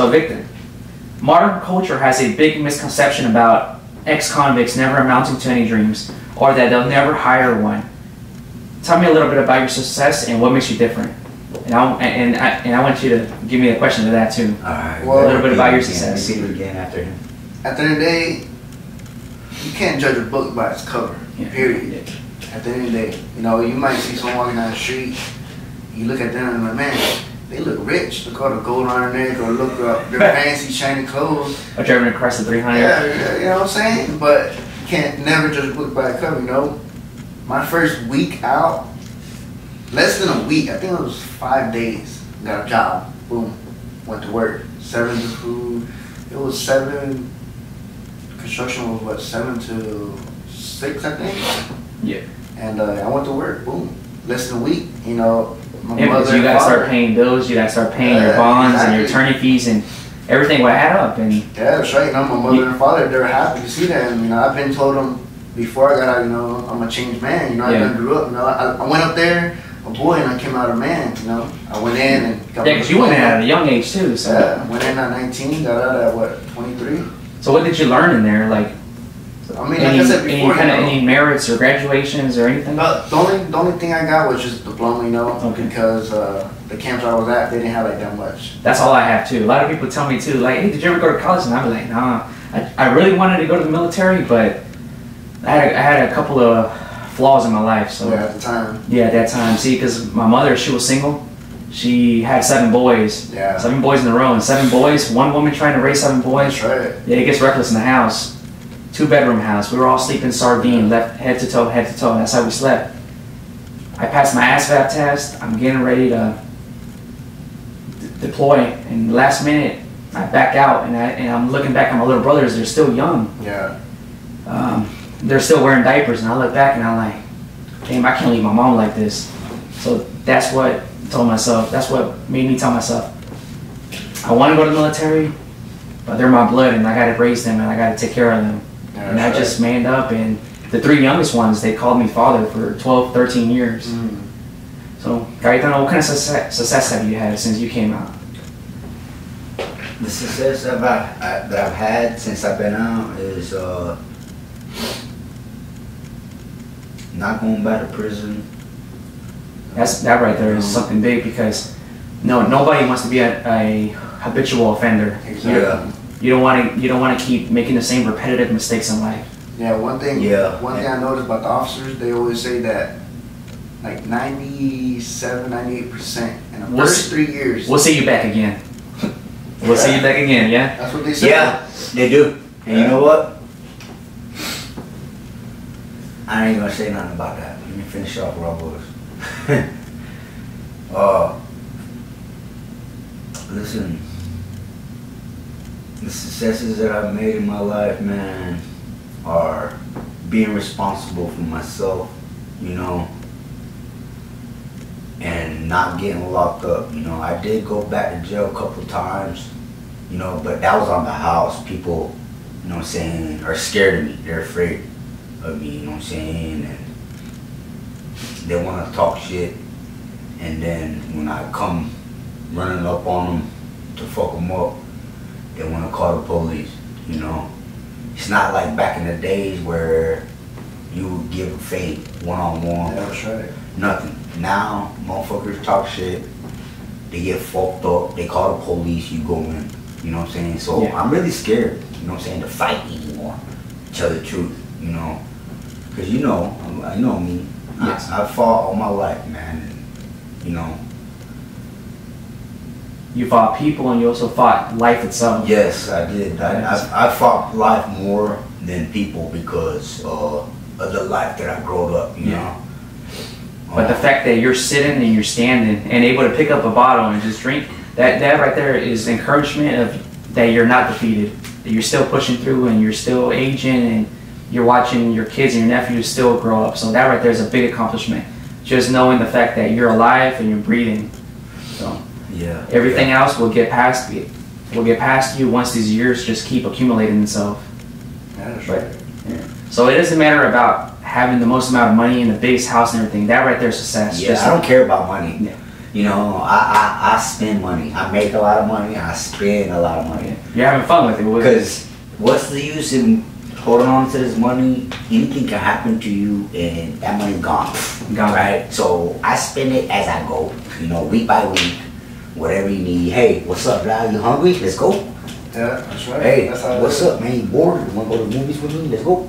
So Victor, modern culture has a big misconception about ex-convicts never amounting to any dreams, or that they'll never hire one. Tell me a little bit about your success and what makes you different. And I want you to give me a question to that too. All right. Well, a little bit about your success. Repeat it again after him. At the end of the day, you can't judge a book by its cover. Yeah. Period. Yeah. At the end of the day, you know, you might see someone walking down the street. You look at them and like, man, they look rich. Look all the gold on their neck, or look up their fancy, shiny clothes. Or driving across the 300. Yeah, you know what I'm saying? But you can't never judge a book by its cover, you know? My first week out, less than a week, I think it was 5 days, got a job, boom, went to work, 7 to food, it was 7, construction was what, 7 to 6, I think? Yeah. And I went to work, boom, less than a week, you know, my Yeah, because mother you and gotta start father. paying bills, you gotta start paying your bonds and your attorney fees, and everything will add up. And yeah, that's right, you know, my mother and father, they were happy to see that, and, you know, I've been told them before I got out, you know, I'm a changed man, you know, I done grew up, you know, I went up there, a boy, and I came out a man, you know. I went in and got because you went in at a young age too. So yeah, went in at 19, got out at what, 23. So what did you learn in there? Like, I mean, like I said before, any merits or graduations or anything? The only thing I got was just a diploma, you know, Okay. because the camps I was at, they didn't have like that much. That's all I have too. A lot of people tell me too, like, hey, did you ever go to college? And I'm like, nah. I really wanted to go to the military, but I had a couple of flaws in my life. So yeah, at the time. Yeah, at that time. See, because my mother, she was single. She had 7 boys. Yeah. 7 boys in a row, and 7 boys. One woman trying to raise 7 boys. That's right. Yeah, it gets reckless in the house. 2-bedroom house. We were all sleeping sardine, left head to toe. That's how we slept. I passed my ASVAB test. I'm getting ready to deploy, and last minute I back out, and I'm looking back at my little brothers. They're still young. Yeah. They're still wearing diapers, and I look back and I'm like, damn, I can't leave my mom like this. So that's what told myself. That's what made me tell myself, I want to go to the military, but they're my blood, and I got to raise them, and I got to take care of them. Yeah, and I just manned up, and the 3 youngest ones, they called me father for 12, 13 years. Mm. So, Gaetano, what kind of success have you had since you came out? The success that I've had since I've been out is not going back to prison. That right there is something big, because nobody wants to be a habitual offender. Exactly. You don't want to keep making the same repetitive mistakes in life. Yeah, one thing I noticed about the officers, they always say that like 97, 98% in the first 3 years. We'll see you back again. We'll see you back again, yeah? That's what they say. Yeah, they do. And you know what? I ain't gonna say nothing about that. Let me finish off where I was. Listen, the successes that I've made in my life, man, are being responsible for myself, you know, and not getting locked up. You know, I did go back to jail a couple times, you know, but that was on the house. People, you know what I'm saying, are scared of me. They're afraid of me, you know what I'm saying, and they want to talk shit. And then when I come running up on them to fuck them up, they want to call the police, you know. It's not like back in the days where you would give a fake one-on-one. Yeah, that's right. Nothing. Now, motherfuckers talk shit, they get fucked up, they call the police, you go in, you know what I'm saying? So Yeah. I'm really scared, you know what I'm saying, to fight anymore, to tell the truth, you know. Because you know me, Yes. I fought all my life, man, and, you know. You fought people, and you also fought life itself. Yes, I did. I fought life more than people because of the life that I grew up, you know. But the fact that you're sitting and you're standing and able to pick up a bottle and just drink, that right there is encouragement of that you're not defeated, that you're still pushing through, and you're still aging, and you're watching your kids and your nephews still grow up. So that right there is a big accomplishment. Just knowing the fact that you're alive and you're breathing. So yeah, everything else will get past you. Will get past you once these years just keep accumulating themselves. Yeah, that's right. Yeah. So it doesn't matter about having the most amount of money and the biggest house and everything. That right there is success. Yeah, I don't care about money. Yeah. You know, I spend money. I make a lot of money. I spend a lot of money. You're having fun with it. Because what's the use in holding on to this money? Anything can happen to you, and that money's gone. Gone. Right? So I spend it as I go. You know, week by week, whatever you need. Hey, what's up, Val? You hungry? Let's go. Yeah, that's right. Hey, that's how what's up, man? You bored? You want to go to the movies with me? Let's go.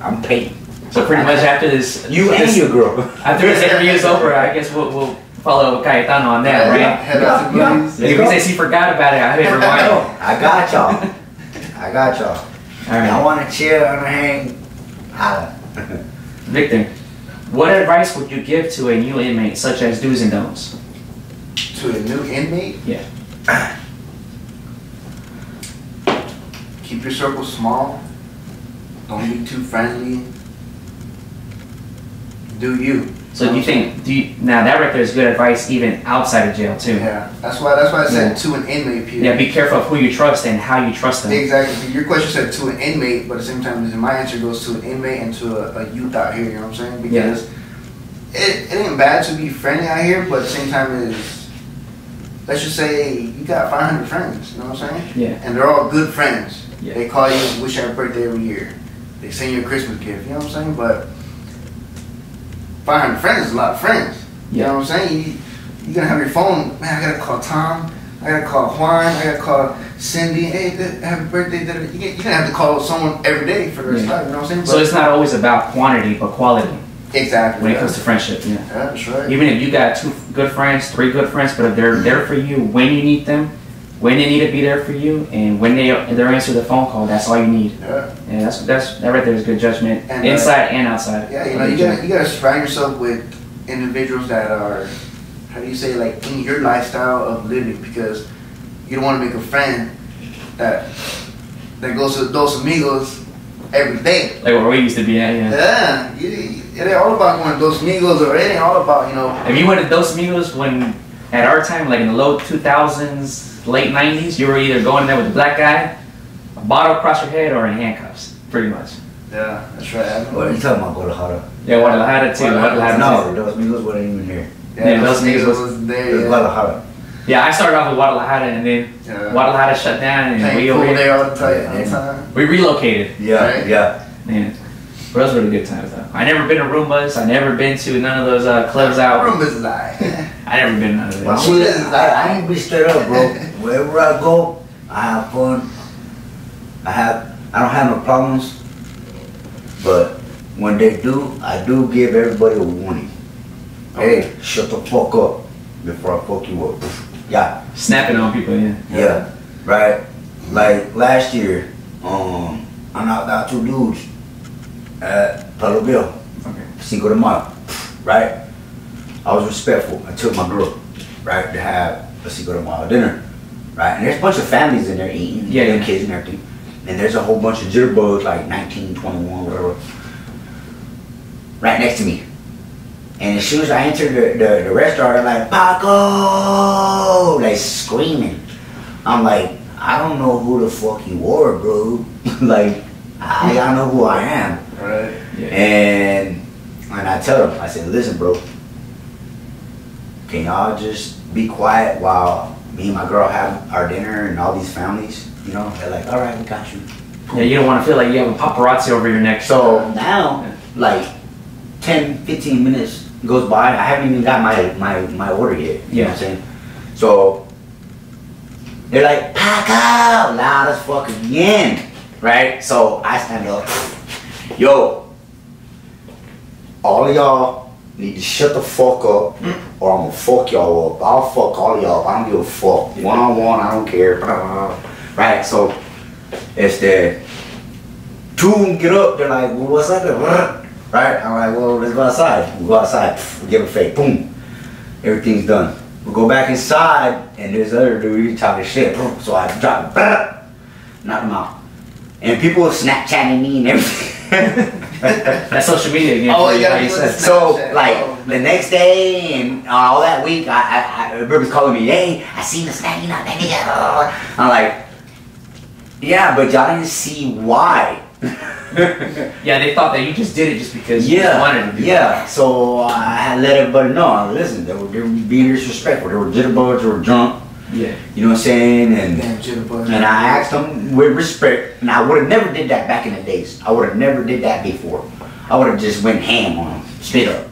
I'm paid. So pretty much after this, And your girl. after this interview is over, I guess we'll follow Cayetano on that, right? Head out to Yeah. movies. If he says he forgot about it, I hit rewind. I got y'all. I got y'all. All right. Y'all want to chill and hang? Holla. Victor, what advice would you give to a new inmate, such as do's and don'ts? To a new inmate? Yeah. Keep your circle small. Don't be too friendly. Do you. So do you think, now that right there is good advice even outside of jail too. Yeah, that's why I said to an inmate, Peter. Yeah, be careful of who you trust and how you trust them. Exactly. Your question said to an inmate, but at the same time, my answer goes to an inmate and to a youth out here, you know what I'm saying? Because it ain't bad to be friendly out here, but at the same time, is let's just say you got 500 friends, you know what I'm saying? Yeah. And they're all good friends. Yeah. They call you, wish you happy birthday every year. They send you a Christmas gift, you know what I'm saying? But 500 friends is a lot of friends. You know what I'm saying? You're gonna have your phone, man, I gotta call Tom, I gotta call Juan, I gotta call Cindy, hey, happy birthday. You're gonna have to call someone every day for the rest of life, you know what I'm saying? So it's not always about quantity, but quality. Exactly. When it comes to friendship, yeah. Yeah, that's right. Even if you got 2 good friends, 3 good friends, but if they're there for you when you need them, when they need to be there for you, and when they're answer the phone call, that's all you need. Yeah. Yeah, that right there is good judgment, And, inside and outside. Yeah, you gotta surround yourself with individuals that are, how do you say, like in your lifestyle of living, because you don't want to make a friend that goes to Dos Amigos every day. Like where we used to be at, yeah. Yeah, it ain't all about going to Dos Amigos, or it ain't all about, you know. If you went to Dos Amigos when, at our time, like in the low 2000s, late 90s, you were either going there with a black guy, a bottle across your head, or in handcuffs, pretty much. Yeah, that's right. What are you talking about, Guadalajara? Yeah, Guadalajara too. Guadalajara No, those Migos weren't even here. Yeah, Dos Amigos was there. It was Yeah. Guadalajara. Yeah, I started off with Guadalajara, and then Guadalajara shut down, and we over there here, all the time. we relocated. Yeah, Right? yeah. Man, but those were the good times though. I never been to Roombas. I never been to none of those clubs out. Roombas is alright. I never been to none of Well, those. I ain't be straight up, bro. Wherever I go, I have fun. I don't have no problems. But when they do, I do give everybody a warning. Hey, shut the fuck up before I fuck you up. Yeah. Snapping on people, yeah. Yeah. Right. Like last year, I knocked out 2 dudes at Palo Bill, Okay. Cinco de Mayo. Right. I was respectful. I took my girl, right, to have a Cinco de Mayo dinner, right? And there's a bunch of families in there eating, yeah. kids and everything. And there's a whole bunch of jitterbugs, like 19, 21, whatever, right next to me. And as soon as I entered the restaurant, they're like, Paco! Like screaming. I'm like, I don't know who the fuck you are, bro. Like, I know who I am. Right. Yeah. And I tell them, I said, listen, bro, can y'all just be quiet while me and my girl have our dinner and all these families, you know? They're like, all right, we got you. Yeah, you don't want to feel like you have a paparazzi over your neck. So now, like 10, 15 minutes goes by, I haven't even got my order yet, you know what I'm saying? So they're like, pack out, loud as fuck again, right? So I stand up, yo, all of y'all need to shut the fuck up or I'm gonna fuck y'all up. I'll fuck all of y'all. I don't give a fuck. One-on-one, I don't care. Right, so it's the 2 get up, they're like, well, what's up there? Right, I'm like, well, let's go outside. We go outside, we give a fake, boom. Everything's done. We go back inside and there's other dude, he's talking shit. So I drop, knock him out. And people Snapchatting me and everything. That's social media again. Oh, yeah. You said. So, like, the next day and all that week, everybody's calling me, hey, I seen the snap, you know, that nigga. I'm like, yeah, but y'all didn't see why. Yeah, they thought that you just did it just because you just wanted to do it. Yeah, so I had let everybody know, listen, they were being disrespectful. They were jitterbugs, they were drunk. Yeah. You know what I'm saying? And Jitterbugs. and I asked them with respect, and I would have never did that back in the days. I would have never did that before. I would have just went ham on them, straight up.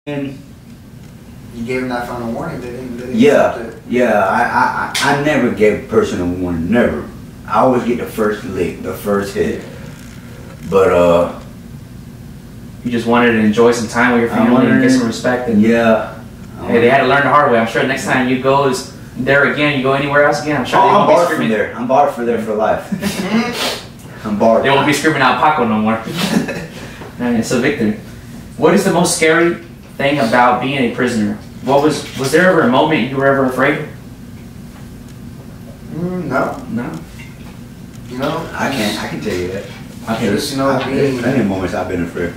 You gave them that final warning. They didn't Yeah, accept it. yeah. I never gave a person a warning. Never. I always get the first lick, the first hit. But you just wanted to enjoy some time with your family and get some respect. And yeah. Hey, they had to learn the hard way. I'm sure next time you go is there again, you go anywhere else again, I'm sure I'm barred from there. I'm barred from there for life. I'm barred. They won't be screaming out Paco no more. Alright, so Victor, what is the most scary thing about being a prisoner? Was there ever a moment you were ever afraid? No. No. You know, I can tell you that. Okay, just, you know, there's plenty of moments I've been afraid.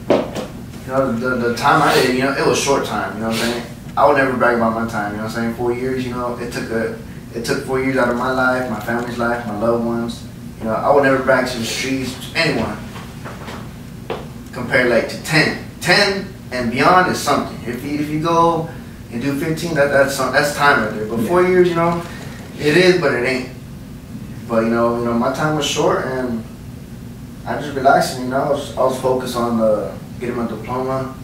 You know, the time I did, you know, it was short time, you know what I'm saying? I would never brag about my time, you know what I'm saying? 4 years, you know, it took 4 years out of my life, my family's life, my loved ones. You know, I would never brag to the streets, to anyone. Compared like to 10. 10 and beyond is something. If you go and do 15, that's time right there. But 4 years, you know, it is, but it ain't. But you know, my time was short, and I just relaxed. And, you know, I was focused on getting my diploma,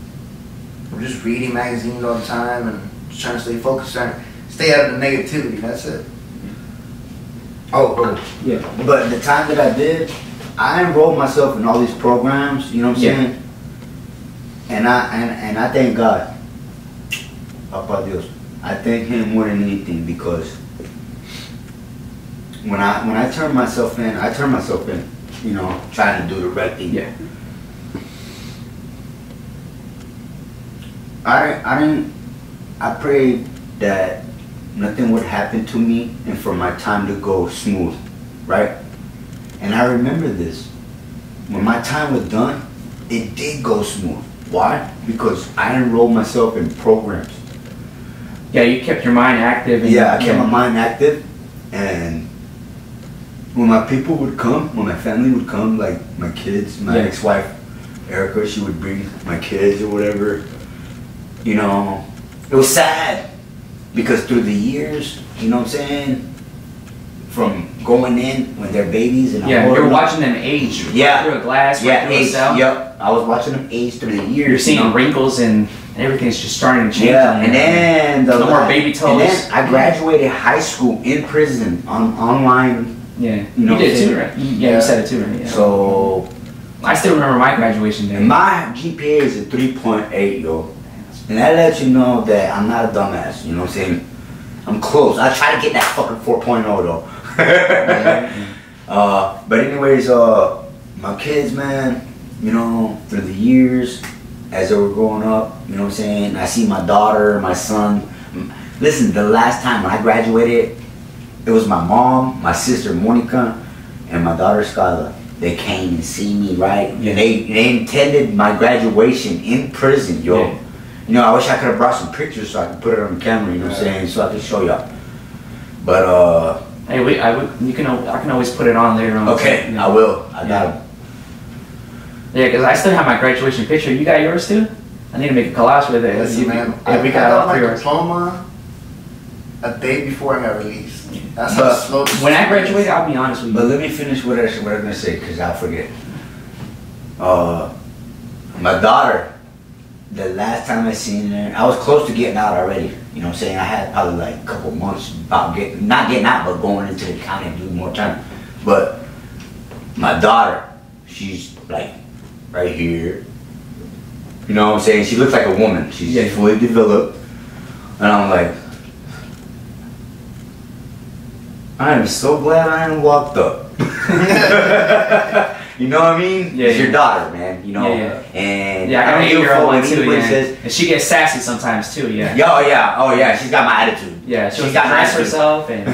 just reading magazines all the time, and just trying to stay focused, trying to stay out of the negativity. That's it. Oh, yeah. But the time that I did, I enrolled myself in all these programs. You know what I'm saying? And I thank God. Papa Dios. I thank Him more than anything, because when I turn myself in, you know, trying to do the right thing. Yeah. I prayed that nothing would happen to me and for my time to go smooth, right? And I remember this. When my time was done, it did go smooth. Why? Because I enrolled myself in programs. Yeah, you kept your mind active. And, yeah, I kept my mind active, and when my people would come, when my family would come, like my kids, my ex-wife, Erica, she would bring my kids or whatever, you know, it was sad, because through the years, you know what I'm saying, from going in when they're babies and you're watching them age through a glass, through a cell. Yep, I was watching them age through the years. You're seeing wrinkles and everything's just starting to change. Yeah, and then no more baby toes. And then I graduated high school in prison online. Yeah, you know, did too, right? You said it too, right? Yeah. So I still remember my graduation day. My GPA is a 3.8, yo, and that lets you know that I'm not a dumbass. You know what I'm saying? I'm close. I try to get that fucking 4.0 though. But anyways, my kids, man, you know, through the years, as they were growing up, you know what I'm saying, I see my daughter, my son. Listen, the last time when I graduated, it was my mom, my sister Monica, and my daughter Skyla. They came and see me, right? Yeah. They attended my graduation in prison, yo. Yeah. You know, I wish I could have brought some pictures so I could put it on the camera, you know what I'm saying, so I could show y'all. But hey, I can always put it on later on. Okay, so, you know. I will. I got it. Yeah, because I still have my graduation picture. You got yours too? I need to make a collage with it. Listen, man, we got all my diploma a day before I got released. That's how slow. When I graduated, I'll be honest with you. But let me finish what I'm gonna say, because I'll forget. My daughter, the last time I seen her, I was close to getting out already. You know what I'm saying? I had probably like a couple months about not getting out, but going into the county and doing more time. But my daughter, she's like right here. You know what I'm saying? She looks like a woman. She's fully developed. And I'm like, I am so glad I ain't walked up. You know what I mean? Yeah, it's your daughter, man. You know, and I got an 8-year-old one too. Says, and she gets sassy sometimes too. Yeah. Oh yeah. She's got my attitude. Yeah, she's got dress herself and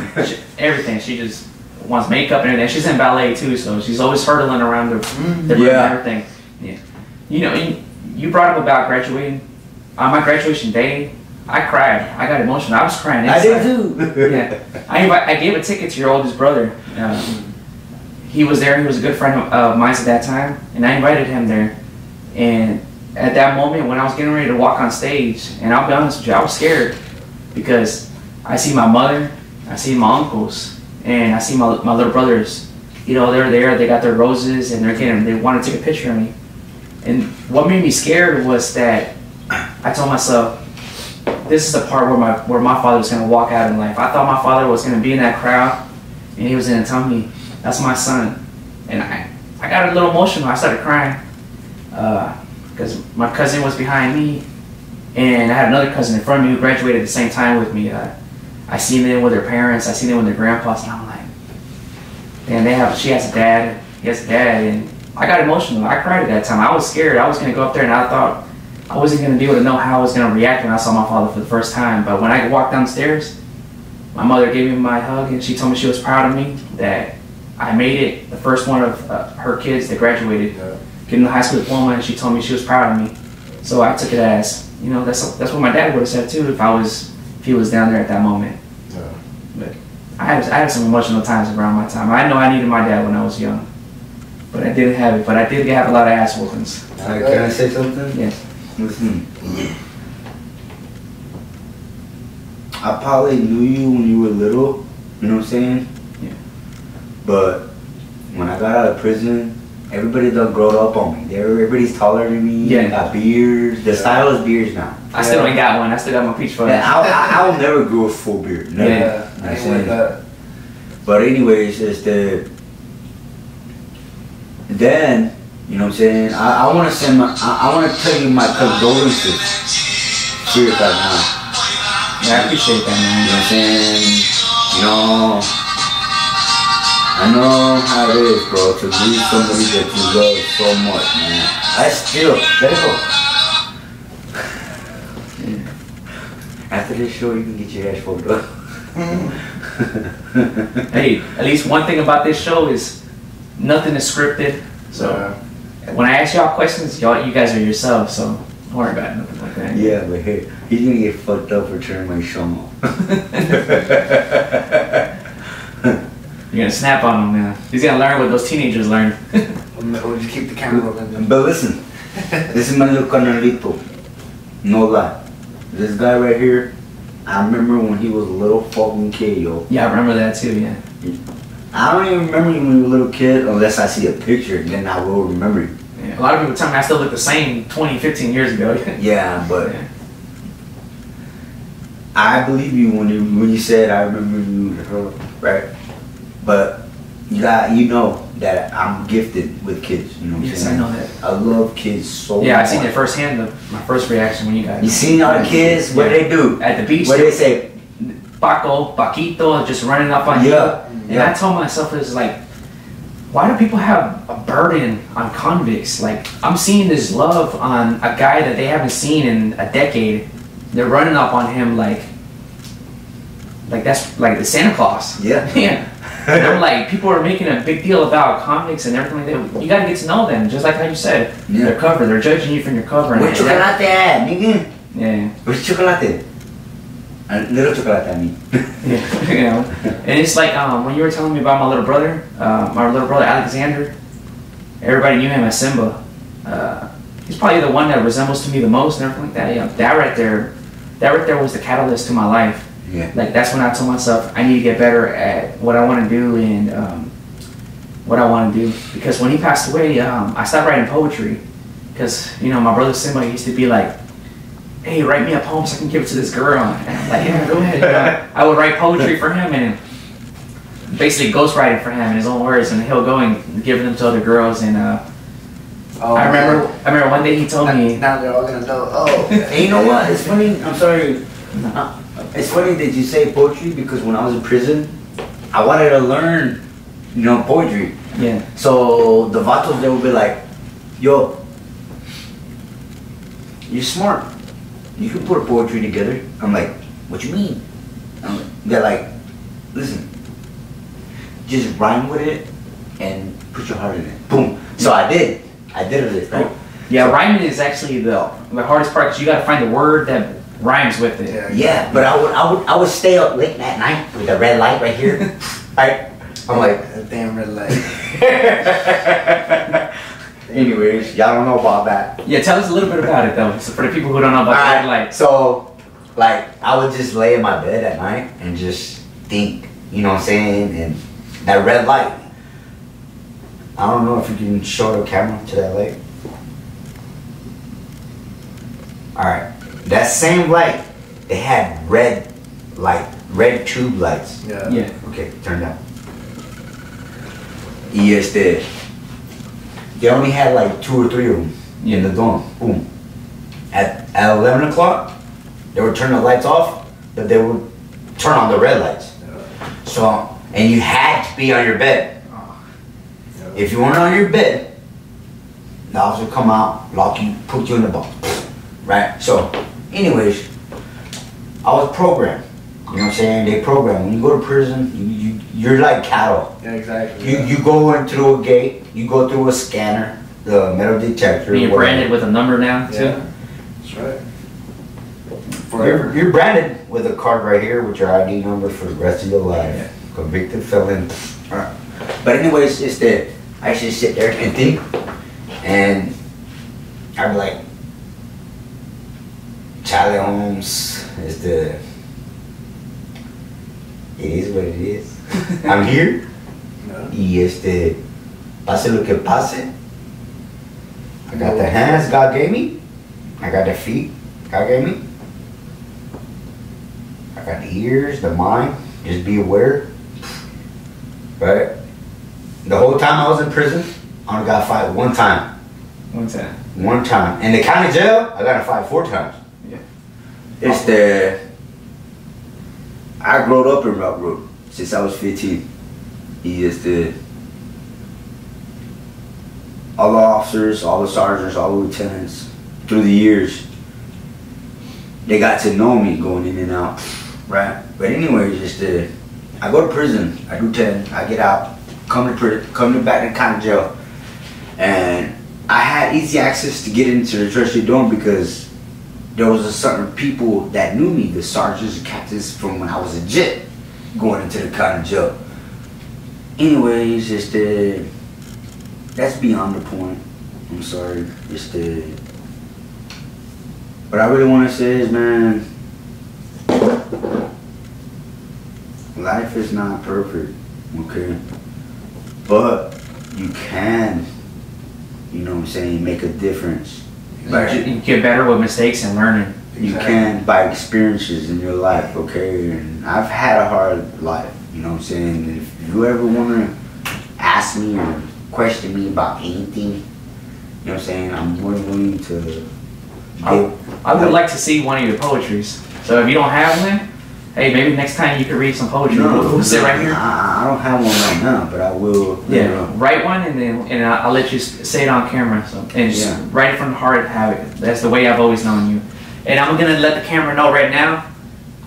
everything. She just wants makeup and everything. She's in ballet too, so she's always hurtling around the room and everything. Yeah. You know, you brought up about graduating. On my graduation day, I cried. I got emotional. I was crying inside. I did too. Yeah. I gave a ticket to your oldest brother. He was there. He was a good friend of mine at that time, and I invited him there. And at that moment, when I was getting ready to walk on stage, and I'll be honest with you, I was scared because I see my mother, I see my uncles, and I see my little brothers. You know, they're there. They got their roses, and they want to take a picture of me. And what made me scared was that I told myself, this is the part where my father was going to walk out in life. I thought my father was going to be in that crowd, and he was going to tell me, that's my son. And I got a little emotional. I started crying. because my cousin was behind me, and I had another cousin in front of me who graduated at the same time with me. I seen them with their parents, I seen them with their grandpas, and I'm like, and she has a dad, he has a dad, and I got emotional. I cried at that time. I was scared. I was gonna go up there, and I thought I wasn't gonna be able to know how I was gonna react when I saw my father for the first time. But when I walked downstairs, my mother gave me my hug, and she told me she was proud of me, that I made it, the first one of her kids that graduated, getting the high school diploma, and she told me she was proud of me. So I took it as, you know, that's what my dad would have said too if he was down there at that moment. Yeah. But I had some emotional times around my time. I know I needed my dad when I was young, but I didn't have it. But I did have a lot of ass whoopings. Can I say something? Yes. Listen. I probably knew you when you were little, you know what I'm saying? Yeah. But when I got out of prison, everybody done growed up on me. Everybody's taller than me. Yeah. Got beards. The style is beards now. I still ain't got one. I still got my peach fuzz. Yeah, I will never grow a full beard. Never. Yeah, I ain't like that. But anyways, then, you know what I'm saying? I want to I want to tell you my condolences. Serious right now. Yeah, I appreciate that, man. You know what I'm saying? You know, I know how it is, bro, to lose somebody that you love so much, man. I still, let it go. After this show, you can get your ass folded up. Hey, at least one thing about this show is nothing is scripted. So when I ask y'all questions, you guys are yourselves, so don't worry about nothing like that. Yeah, but hey, he's gonna get fucked up for turning my show on. You're gonna snap on him now. He's gonna learn what those teenagers learn. Or just keep the camera open. But listen, this is my little carnalito. No lie. This guy right here, I remember when he was a little fucking kid, yo. Yeah, I remember that too, yeah. I don't even remember you when you were a little kid unless I see a picture, and then I will remember you. Yeah. A lot of people tell me I still look the same 20, 15 years ago. Yeah, but yeah. I believe you when you said I remember you, right? But you know that I'm gifted with kids. You know what I'm saying? Yes, I know that. I love kids so much. Yeah, I seen it firsthand. My first reaction when you guys. You seen all the kids? What they do at the beach? What they say? Paco, Paquito, just running up on you. And I told myself, it's like, why do people have a burden on convicts? Like, I'm seeing this love on a guy that they haven't seen in a decade. They're running up on him like that's like the Santa Claus. Yeah. Yeah. And I'm like, people are making a big deal about convicts and everything like that. You gotta get to know them, just like how you said. Yeah. Their cover, they're judging you from your cover. Where's chocolate at, nigga? Yeah. Where's chocolate? A little chocolate, I mean. Yeah, you know. And it's like when you were telling me about my little brother Alexander. Everybody knew him as Simba. He's probably the one that resembles to me the most and everything like that. Yeah, that right there was the catalyst to my life. Yeah. Like that's when I told myself I need to get better at what I want to do and what I want to do. Because when he passed away, I stopped writing poetry. Because my brother Simba used to be like, hey, write me a poem so I can give it to this girl. And I'm like, yeah, go ahead. I would write poetry for him and basically ghostwriting for him in his own words, and he'll go and give them to other girls. And I remember one day he told me. Now they're all gonna know. Oh, and you know what? It's funny. I'm sorry. It's funny that you say poetry because when I was in prison, I wanted to learn, poetry. Yeah. So the vatos, they would be like, yo, you're smart. You can put a poetry together. I'm like, what you mean? They're like, listen, just rhyme with it and put your heart in it. Boom. So I did it, right? Yeah, rhyming is actually the hardest part because you got to find the word that rhymes with it. Yeah, but I would stay up late at night with the red light right here. Right? I'm like, a damn red light. Anyways, y'all don't know about that. Yeah, tell us a little bit about it though, so for the people who don't know about the red light. So, I would just lay in my bed at night and just think, you know what I'm saying? And that red light. I don't know if you can show the camera to that light. Alright, that same light, it had red tube lights. Yeah. Yeah. Okay, turn down. Y they only had like 2 or 3 of them. in the dorm. Boom. At 11 o'clock, they would turn the lights off, but they would turn on the red lights. So, and you had to be on your bed. If you weren't on your bed, the officer would come out, lock you, put you in the box. Right? So, anyways, I was programmed. You know what I'm saying? They program. When you go to prison, you're like cattle. Yeah, exactly. You go in through a gate, you go through a scanner, the metal detector. You're branded with a number now, too? Yeah, that's right. Forever. You're branded with a card right here with your ID number for the rest of your life. Yeah. Convicted felon. Right. But anyways, it's that I used to sit there and think, and I'd be like, Charlie Holmes is the... It is what it is. I'm here. No. Y pase lo que pase. I got the hands God gave me. I got the feet God gave me. I got the ears, the mind. Just be aware. Right? The whole time I was in prison, I only got to fight one time. One time. One time. In the county jail, I got to fight 4 times. Yeah. It's the... I grew up in Rock Road since I was 15. He is the... All the officers, all the sergeants, all the lieutenants, through the years, they got to know me going in and out. Right? But anyways, just the... I go to prison, I do 10, I get out, come to back to county jail. And I had easy access to get into the tertiary dorm because there was a certain people that knew me, the sergeants and captains from when I was a jet going into the county jail. Anyways, just that's beyond the point. I'm sorry. Just what I really want to say is, man, life is not perfect, okay? But you can, you know what I'm saying, make a difference. You get better with mistakes and learning. You can by experiences in your life, okay? And I've had a hard life, you know what I'm saying? If you ever want to ask me or question me about anything, you know what I'm saying, I'm more than willing to I would like to see one of your poetries. So if you don't have one, hey, maybe next time you could read some poetry. We'll sit right here. I don't have one right now, but I will. Yeah, write one and I'll let you say it on camera. So and just write it from the heart. Have it. That's the way I've always known you. And I'm gonna let the camera know right now.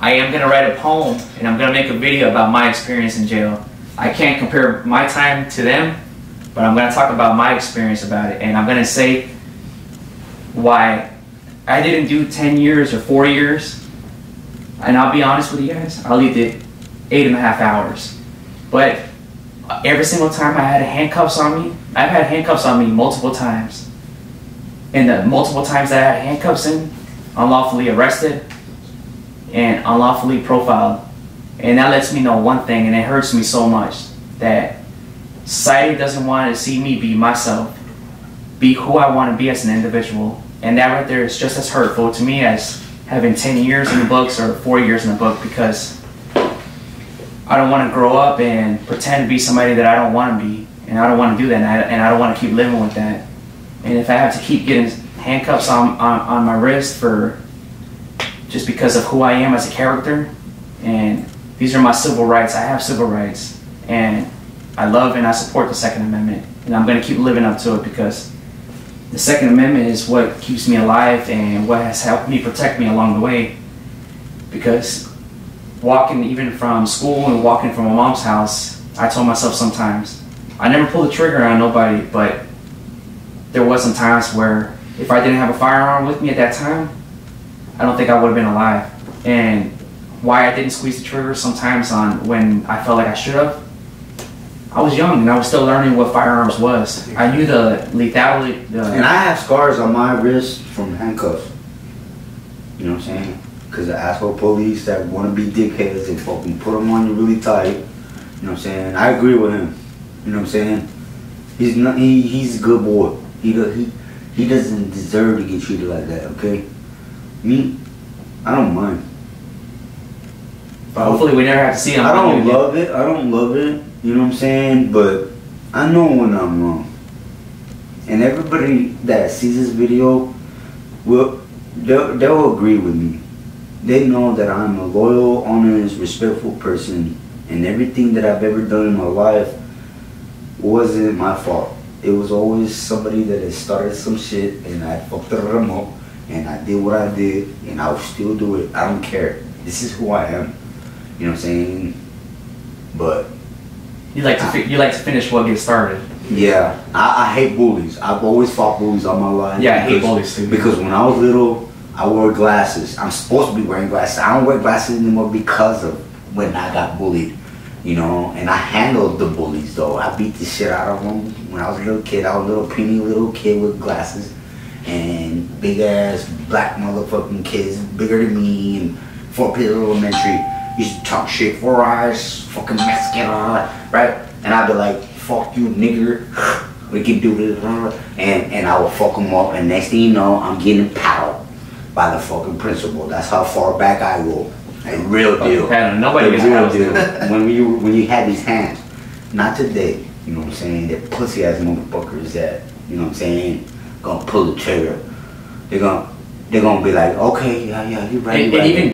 I am gonna write a poem and I'm gonna make a video about my experience in jail. I can't compare my time to them, but I'm gonna talk about my experience about it, and I'm gonna say why I didn't do 10 years or 4 years. And I'll be honest with you guys, I only did 8.5 hours. But every single time I had handcuffs on me, I've had handcuffs on me multiple times. And the multiple times that I had handcuffs in, unlawfully arrested and unlawfully profiled. And that lets me know one thing, and it hurts me so much, that society doesn't want to see me be myself, be who I want to be as an individual. And that right there is just as hurtful to me as having 10 years in the books or 4 years in the book, because I don't want to grow up and pretend to be somebody that I don't want to be, and I don't want to do that, and I don't want to keep living with that. And if I have to keep getting handcuffs on my wrist for just because of who I am as a character, and these are my civil rights, I have civil rights, and I love and I support the Second Amendment, and I'm going to keep living up to it, because the Second Amendment is what keeps me alive and what has helped me protect me along the way. Because walking even from school and walking from my mom's house, I told myself sometimes, I never pulled the trigger on nobody, but there was some times where if I didn't have a firearm with me at that time, I don't think I would have been alive. And why I didn't squeeze the trigger sometimes on when I felt like I should have, I was young and I was still learning what firearms was. I knew the lethality. And I have scars on my wrist from handcuffs. You know what I'm saying? Because the asshole police that want to be dickheads and fucking put them on you really tight. You know what I'm saying? I agree with him. You know what I'm saying? He's a good boy. He doesn't deserve to get treated like that. Okay? Me, I don't mind. But hopefully we never have to see him. I don't love it. I don't love it. You know what I'm saying? But I know when I'm wrong. and everybody that sees this video they'll agree with me. They know that I'm a loyal, honest, respectful person, and everything that I've ever done in my life wasn't my fault. It was always somebody that had started some shit, and I fucked them up, and I did what I did, and I will still do it. I don't care. This is who I am. You know what I'm saying? But you like to finish what gets started. Yeah, I hate bullies. I've always fought bullies all my life. Yeah, I hate bullies too. Because when I was little, I wore glasses. I'm supposed to be wearing glasses. I don't wear glasses anymore because of when I got bullied, you know. And I handled the bullies though. I beat the shit out of them when I was a little kid. I was a little puny little kid with glasses and big ass black motherfucking kids bigger than me and Fort Pitt Elementary used to talk shit, 4 eyes, fucking Mexican, right? And I'd be like, fuck you, nigger. We can do this, and I will fuck them up. And next thing you know, I'm getting paddled by the fucking principal. That's how far back I go. A real deal. Nobody gets real deal. when you had these hands, not today. You know what I'm saying? That pussy ass motherfuckers that, you know what I'm saying, gonna pull the trigger. They're gonna be like, okay, yeah, you right. And even